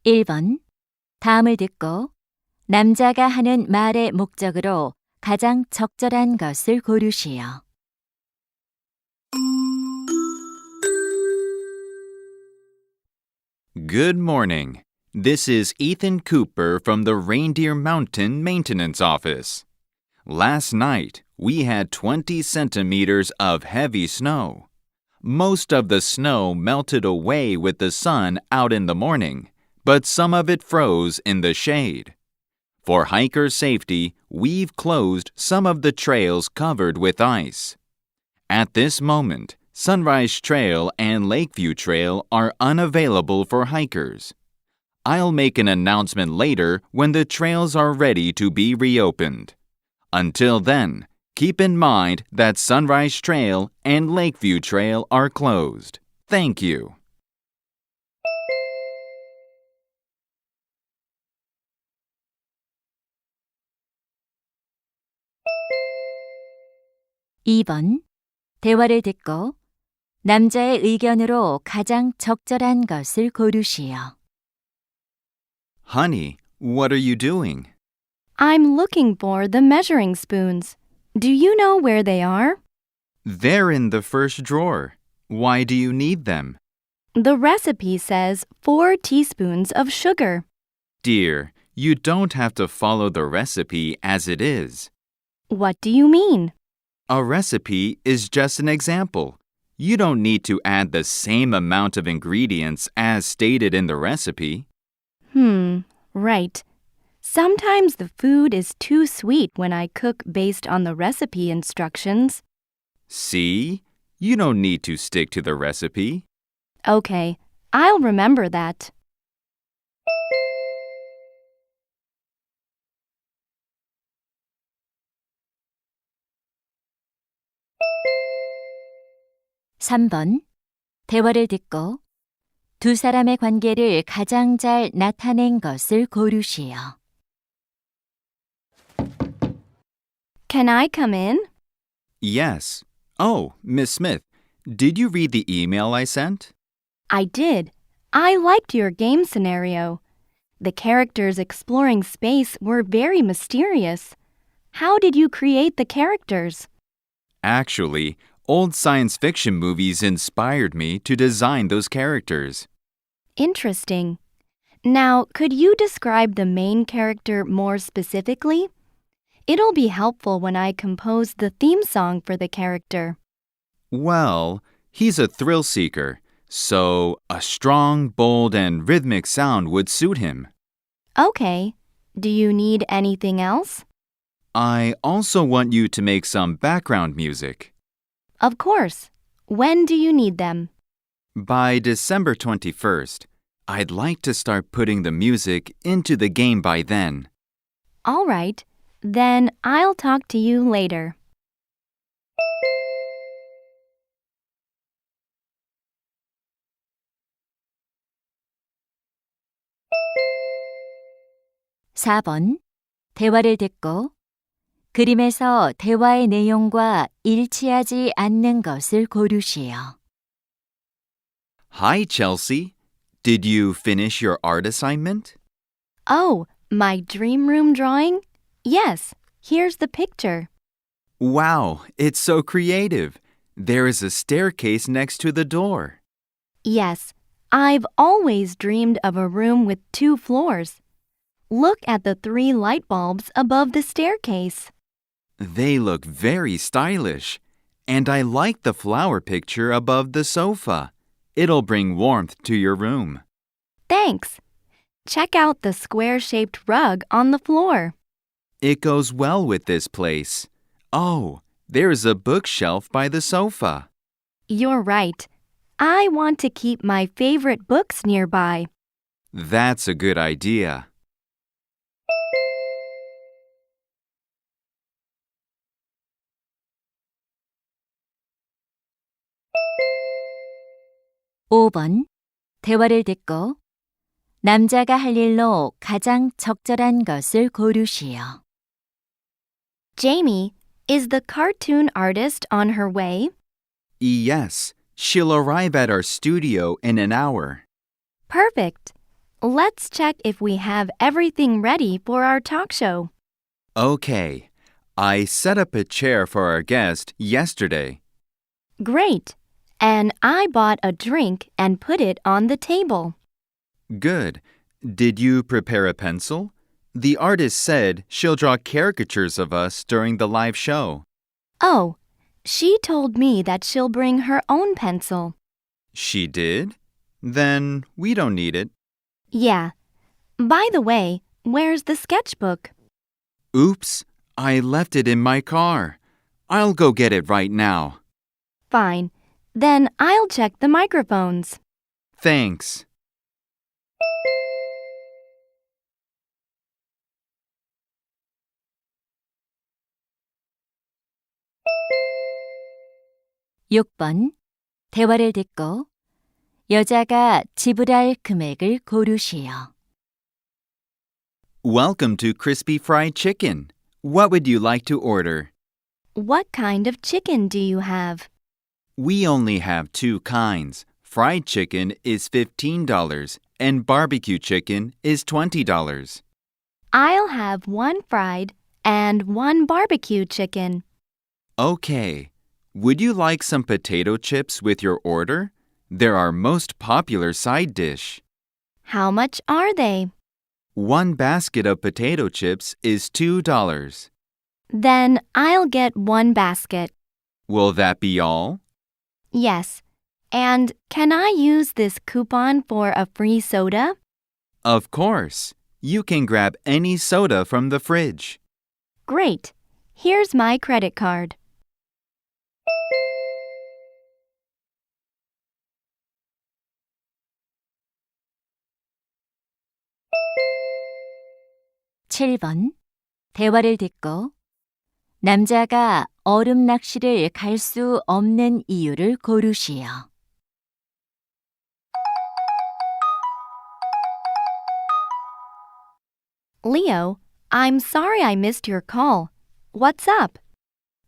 1번. 다음을 듣고 남자가 하는 말의 목적으로 가장 적절한 것을 고르시오. Good morning. This is Ethan Cooper from the Reindeer Mountain Maintenance Office. Last night, we had 20 centimeters of heavy snow. Most of the snow melted away with the sun out in the morning, but some of it froze in the shade. For hiker safety, we've closed some of the trails covered with ice. At this moment, Sunrise Trail and Lakeview Trail are unavailable for hikers. I'll make an announcement later when the trails are ready to be reopened. Until then, keep in mind that Sunrise Trail and Lakeview Trail are closed. Thank you. (2번) 대화를 듣고 남자의 의견으로 가장 적절한 것을 고르시오. Honey, what are you doing? I'm looking for the measuring spoons. Do you know where they are? They're in the first drawer. Why do you need them? The recipe says 4 teaspoons of sugar. Dear, you don't have to follow the recipe as it is. What do you mean? A recipe is just an example. You don't need to add the same amount of ingredients as stated in the recipe. Right. Sometimes the food is too sweet when I cook based on the recipe instructions. See? You don't need to stick to the recipe. Okay, I'll remember that. (3번) 대화를 듣고 두 사람의 관계를 가장 잘 나타낸 것을 고르시오. Can I come in? Yes. Oh, Miss Smith, did you read the email I sent? I did. I liked your game scenario. The characters exploring space were very mysterious. How did you create the characters? Actually, old science fiction movies inspired me to design those characters. Interesting. Now, could you describe the main character more specifically? It'll be helpful when I compose the theme song for the character. Well, he's a thrill seeker, so a strong, bold, and rhythmic sound would suit him. Okay. Do you need anything else? I also want you to make some background music. Of course. When do you need them? By December 21st, I'd like to start putting the music into the game by then. All right. Then I'll talk to you later. (4번) 대화를 듣고 그림에서 대화의 내용과 일치하지 않는 것을 고르시오. Hi, Chelsea. Did you finish your art assignment? Oh, my dream room drawing? Yes, here's the picture. Wow, it's so creative. There is a staircase next to the door. Yes, I've always dreamed of a room with 2 floors. Look at the 3 light bulbs above the staircase. They look very stylish. And I like the flower picture above the sofa. It'll bring warmth to your room. Thanks. Check out the square-shaped rug on the floor. It goes well with this place. Oh, there's a bookshelf by the sofa. You're right. I want to keep my favorite books nearby. That's a good idea. (5번) 대화를 듣고 남자가 할 일로 가장 적절한 것을 고르시오. Jamie, is the cartoon artist on her way? Yes, she'll arrive at our studio in an hour. Perfect. let's check if we have everything ready for our talk show. Okay. I set up a chair for our guest yesterday. Great. And I bought a drink and put it on the table. Good. Did you prepare a pencil? The artist said she'll draw caricatures of us during the live show. Oh, she told me that she'll bring her own pencil. She did? Then we don't need it. Yeah. By the way, where's the sketchbook? Oops, I left it in my car. I'll go get it right now. Fine. Then I'll check the microphones. Thanks. 육 번 대화를 듣고 여자가 지불할 금액을 고르시오. Welcome to Crispy Fried Chicken. What would you like to order? What kind of chicken do you have? We only have two kinds. Fried chicken is $15 and barbecue chicken is $20. I'll have one fried and one barbecue chicken. Okay. Would you like some potato chips with your order? They're our most popular side dish. How much are they? One basket of potato chips is $2. Then I'll get one basket. Will that be all? Yes. And can I use this coupon for a free soda? Of course. You can grab any soda from the fridge. Great. Here's my credit card. 칠 번 대화를 듣고 남자가 얼음 낚시를 갈 수 없는 이유를 고르시오. Leo, I'm sorry I missed your call. What's up?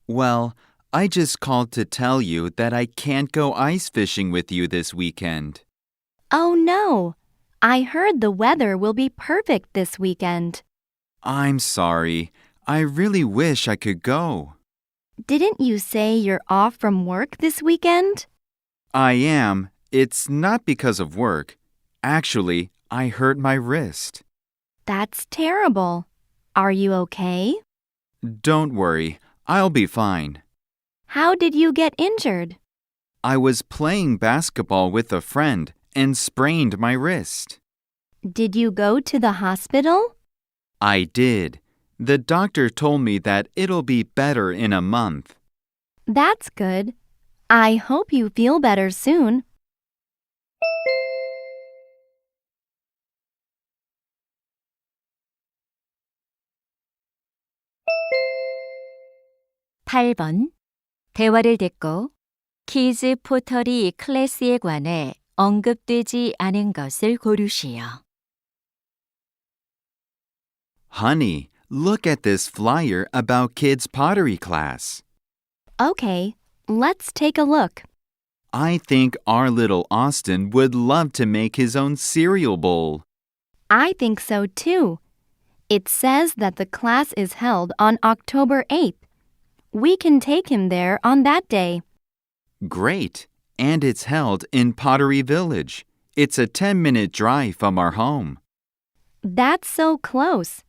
Well, I just called to tell you that I can't go ice fishing with you this weekend. Oh no. I heard the weather will be perfect this weekend. I'm sorry. I really wish I could go. Didn't you say you're off from work this weekend? I am. It's not because of work. Actually, I hurt my wrist. That's terrible. Are you okay? Don't worry. I'll be fine. How did you get injured? I was playing basketball with a friend and sprained my wrist. Did you go to the hospital? I did. The doctor told me that it'll be better in a month. That's good. I hope you feel better soon. 팔 번 대화를 듣고 키즈 포털이 클래스에 관해 언급되지 않은 것을 고르시오. Honey, look at this flyer about kids' pottery class. Okay, let's take a look. I think our little Austin would love to make his own cereal bowl. I think so too. It says that the class is held on October 8th. We can take him there on that day. Great. And it's held in Pottery Village. It's a 10-minute drive from our home. That's so close.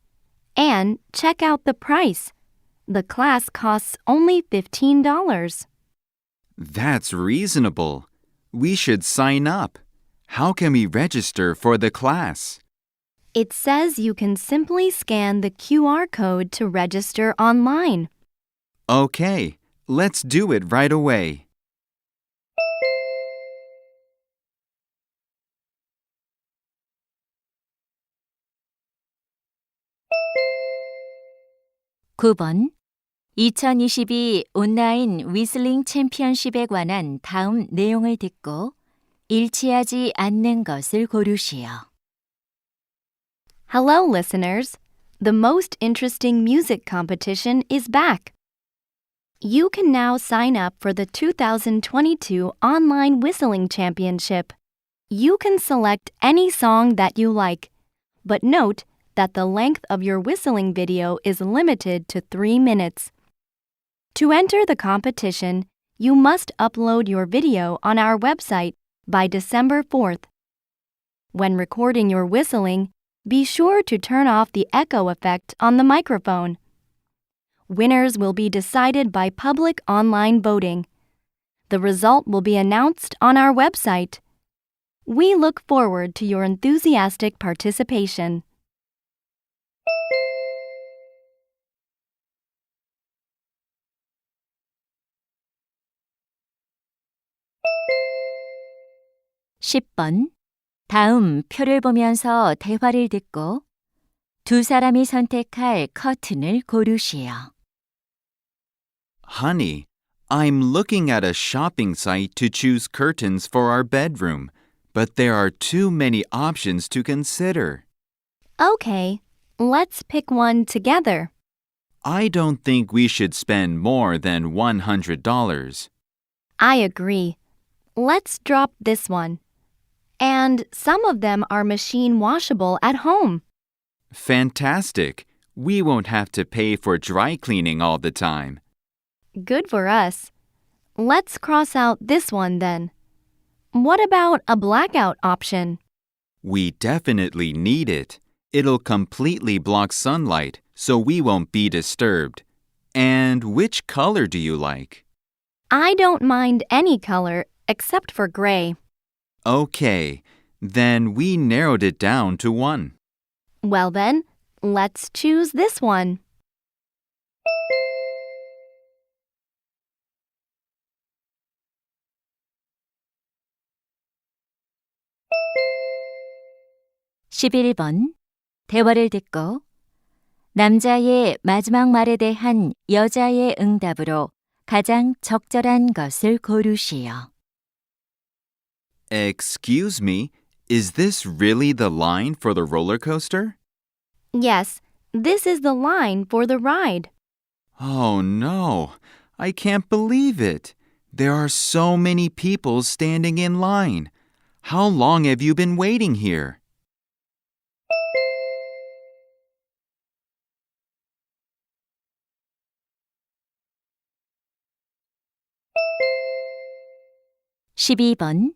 And check out the price. The class costs only $15. That's reasonable. We should sign up. How can we register for the class? It says you can simply scan the QR code to register online. Okay, let's do it right away. 구 번 2022 온라인 위슬링 챔피언십에 관한 다음 내용을 듣고 일치하지 않는 것을 고르시오. Hello, listeners. The most interesting music competition is back. You can now sign up for the 2022 Online Whistling Championship. You can select any song that you like, but note that the length of your whistling video is limited to 3 minutes. To enter the competition, you must upload your video on our website by December 4th. When recording your whistling, be sure to turn off the echo effect on the microphone. Winners will be decided by public online voting. The result will be announced on our website. We look forward to your enthusiastic participation. (10번) 다음 표를 보면서 대화를 듣고 두 사람이 선택할 커튼을 고르시오. Honey, I'm looking at a shopping site to choose curtains for our bedroom, but there are too many options to consider. Okay, let's pick one together. I don't think we should spend more than $100. I agree. Let's drop this one. And some of them are machine washable at home. Fantastic. We won't have to pay for dry cleaning all the time. Good for us. Let's cross out this one then. What about a blackout option? We definitely need it. It'll completely block sunlight, so we won't be disturbed. And which color do you like? I don't mind any color except for gray. Okay, then we narrowed it down to one. Well then, let's choose this one. (11번) 대화를 듣고 남자의 마지막 말에 대한 여자의 응답으로 가장 적절한 것을 고르시오. Excuse me, is this really the line for the roller coaster? Yes, this is the line for the ride. Oh no, I can't believe it. There are so many people standing in line. How long have you been waiting here? (12번)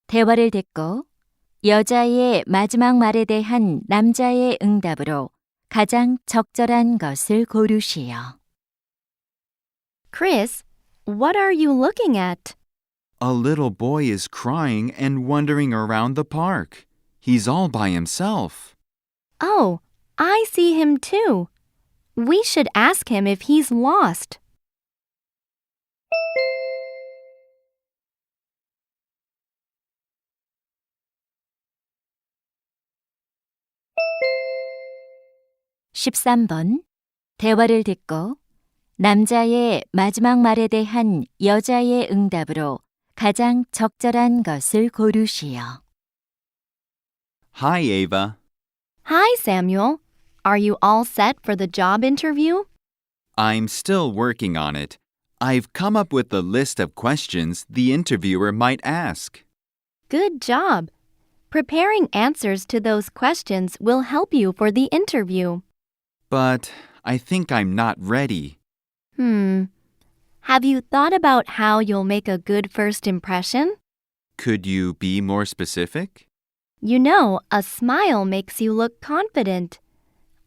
대화를 듣고 여자의 마지막 말에 대한 남자의 응답으로 가장 적절한 것을 고르시오. Chris, what are you looking at? A little boy is crying and wandering around the park. He's all by himself. Oh, I see him too. We should ask him if he's lost. (13번) 대화를 듣고 남자의 마지막 말에 대한 여자의 응답으로 가장 적절한 것을 고르시오. Hi, Ava. Hi, Samuel. Are you all set for the job interview? I'm still working on it. I've come up with a list of questions the interviewer might ask. Good job. Preparing answers to those questions will help you for the interview. But I think I'm not ready. Have you thought about how you'll make a good first impression? Could you be more specific? You know, a smile makes you look confident.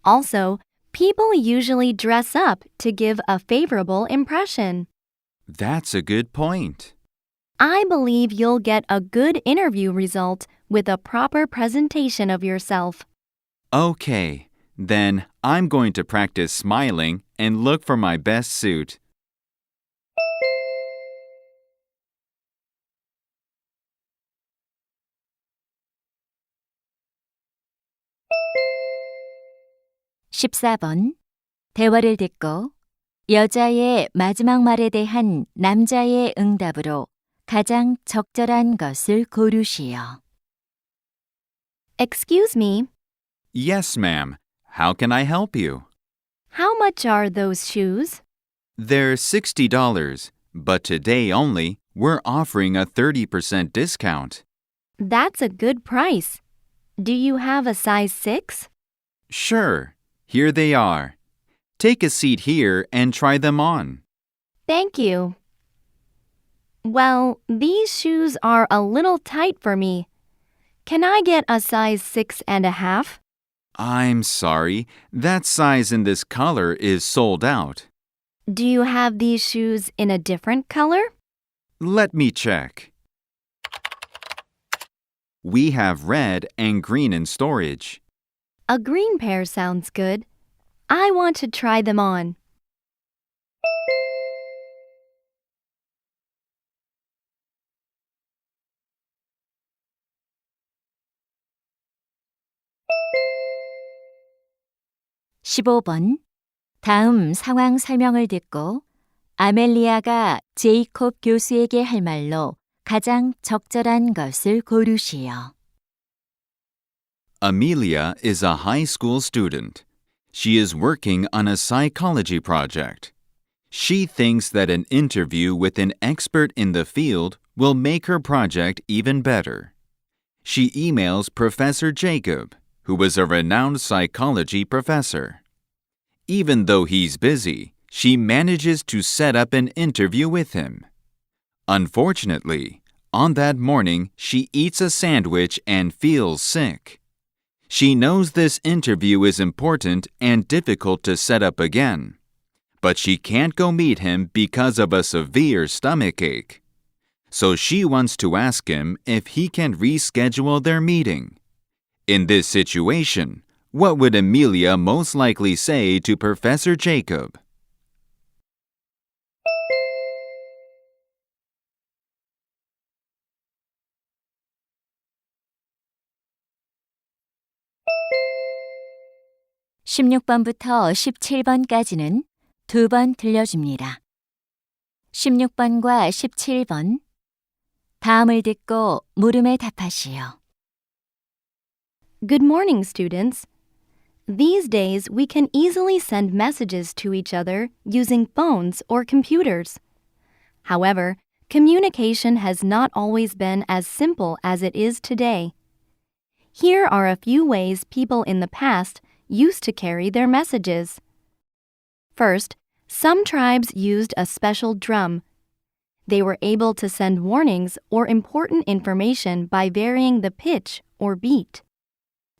Also, people usually dress up to give a favorable impression. That's a good point. I believe you'll get a good interview result with a proper presentation of yourself. Okay, then I'm going to practice smiling and look for my best suit. (14번) 대화를 듣고 여자의 마지막 말에 대한 남자의 응답으로 가장 적절한 것을 고르시오. Excuse me, Yes, ma'am. How can I help you? how much are those shoes? They're $60, but today only, we're offering a 30% discount. That's a good price. Do you have a size 6? Sure, here they are. Take a seat here and try them on. Thank you. Well, these shoes are a little tight for me. Can I get a size 6.5? I'm sorry, that size in this color is sold out. Do you have these shoes in a different color? Let me check. We have red and green in storage. A green pair sounds good. I want to try them on. (15번) 다음 상황 설명을 듣고 아멜리아가 제이콥 교수에게 할 말로 가장 적절한 것을 고르시오. Amelia is a high school student. She is working on a psychology project. She thinks that an interview with an expert in the field will make her project even better. She emails Professor Jacob, who is a renowned psychology professor. Even though he's busy, she manages to set up an interview with him. Unfortunately, on that morning, she eats a sandwich and feels sick. She knows this interview is important and difficult to set up again, but she can't go meet him because of a severe stomachache. So she wants to ask him if he can reschedule their meeting. In this situation, what would Amelia most likely say to Professor Jacob? (16번부터 17번까지는 2번 들려줍니다. 16번과 17번 다음을 듣고 물음에 답하시오. Good morning, students. These days, we can easily send messages to each other using phones or computers. However, communication has not always been as simple as it is today. Here are a few ways people in the past used to carry their messages. First, some tribes used a special drum. They were able to send warnings or important information by varying the pitch or beat.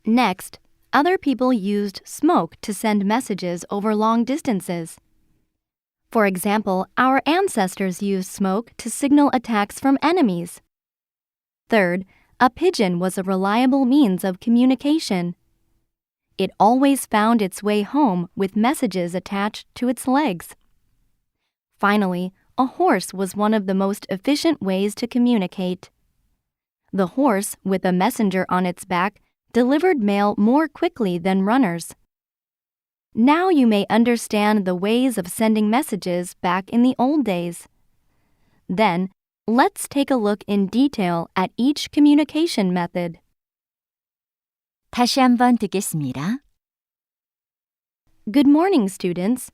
Next, other people used smoke to send messages over long distances. For example, our ancestors used smoke to signal attacks from enemies. Third, a pigeon was a reliable means of communication. It always found its way home with messages attached to its legs. Finally, a horse was one of the most efficient ways to communicate. The horse, with a messenger on its back, delivered mail more quickly than runners. Now you may understand the ways of sending messages back in the old days. Then, let's take a look in detail at each communication method. 다시 한번 듣겠습니다. Good morning, students.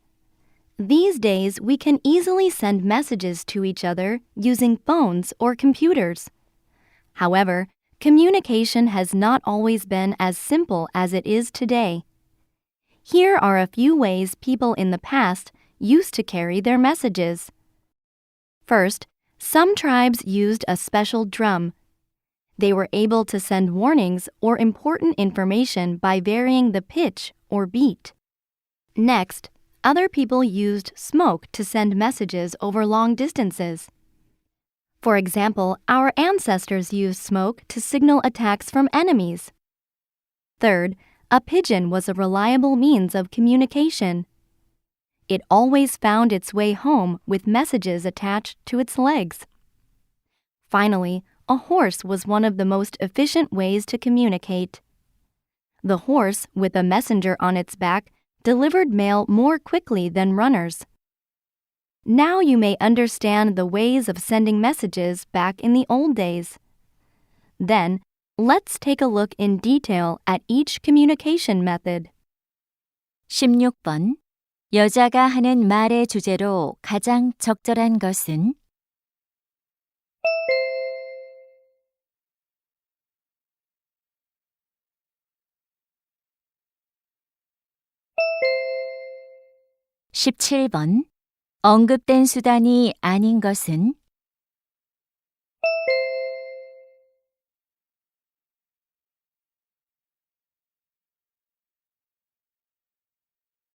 These days, we can easily send messages to each other using phones or computers. However, communication has not always been as simple as it is today. Here are a few ways people in the past used to carry their messages. First, some tribes used a special drum. They were able to send warnings or important information by varying the pitch or beat. Next, other people used smoke to send messages over long distances. For example, our ancestors used smoke to signal attacks from enemies. Third, a pigeon was a reliable means of communication. It always found its way home with messages attached to its legs. Finally, a horse was one of the most efficient ways to communicate. The horse, with a messenger on its back, delivered mail more quickly than runners. Now you may understand the ways of sending messages back in the old days. Then, let's take a look in detail at each communication method. 16번 여자가 하는 말의 주제로 가장 적절한 것은 17번. 언급된 수단이 아닌 것은